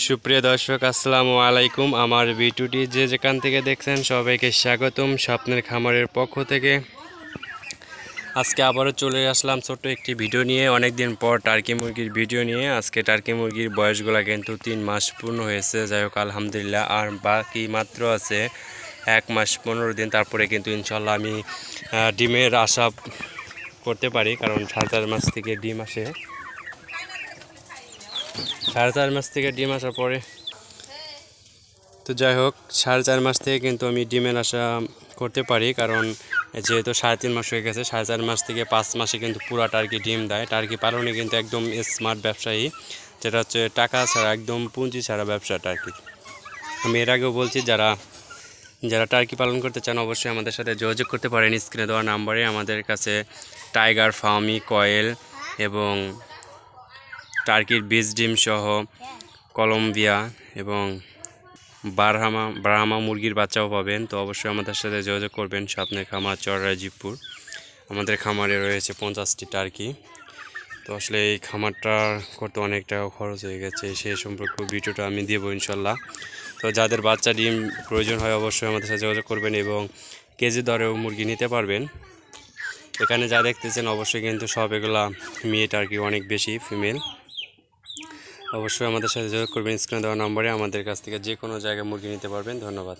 সুপ্রিয় দর্শক আসসালামু আলাইকুম। আমার ভিডিওটি যে যেখান থেকে দেখছেন সবাইকে স্বাগতম স্বপ্নের খামারের পক্ষ থেকে। আজকে আবারও চলে আসলাম ছোট্ট একটি ভিডিও নিয়ে, অনেক দিন পর টার্কি মুরগির ভিডিও নিয়ে। আজকে টার্কি মুরগির বয়সগুলো কিন্তু 3 মাস পূর্ণ হয়েছে, যাই হোক আলহামদুলিল্লাহ। আর বাকি মাত্র আছে 1 মাস 15 দিন, তারপরে কিন্তু ইনশাল্লাহ আমি ডিমের আশা করতে পারি, কারণ 4.5 মাস থেকে ডিম আসে। 4.5 মাস থেকে ডিম আসার পরে তো যাই হোক 4.5 মাস থেকে কিন্তু আমি ডিমের আশা করতে পারি, কারণ যেহেতু 3.5 মাস হয়ে গেছে। 4.5 মাস থেকে 5 মাসে কিন্তু পুরা টার্কি ডিম দেয়। টার্কি পালনে কিন্তু একদম স্মার্ট ব্যবসায়ী, যেটা হচ্ছে টাকা ছাড়া, একদম পুঁজি ছাড়া ব্যবসা টার্কি। আমি এর আগেও বলছি, যারা টার্কি পালন করতে চান অবশ্যই আমাদের সাথে যোগাযোগ করতে পারেন স্ক্রিনে দেওয়া নাম্বারে। আমাদের কাছে টাইগার ফার্মি কয়েল এবং টার্কির বীজ ডিম সহ কলম্বিয়া এবং ব্রাহ্মা মুরগির বাচ্চাও পাবেন। তো অবশ্যই আমাদের সাথে যোগাযোগ করবেন। স্বপ্নের খামার, চর রাজীবপুর। আমাদের খামারে রয়েছে 50টি টার্কি। তো আসলে এই খামারটা করতে অনেক টাকা খরচ হয়ে গেছে, সেই সম্পর্কে ভিডিওটা আমি দেবো ইনশাল্লাহ। তো যাদের বাচ্চা ডিম প্রয়োজন হয় অবশ্যই আমাদের সাথে যোগাযোগ করবেন এবং কেজি দরেও মুরগি নিতে পারবেন। এখানে যা দেখতেছেন অবশ্যই কিন্তু সব এগুলা মেয়ে টার্কি, অনেক বেশি ফিমেল। অবশ্যই আমাদের সাথে যোগাযোগ করবেন স্ক্রিনে দেওয়া নম্বরে। আমাদের কাছ থেকে যে কোনো জায়গায় মুরগি নিতে পারবেন। ধন্যবাদ।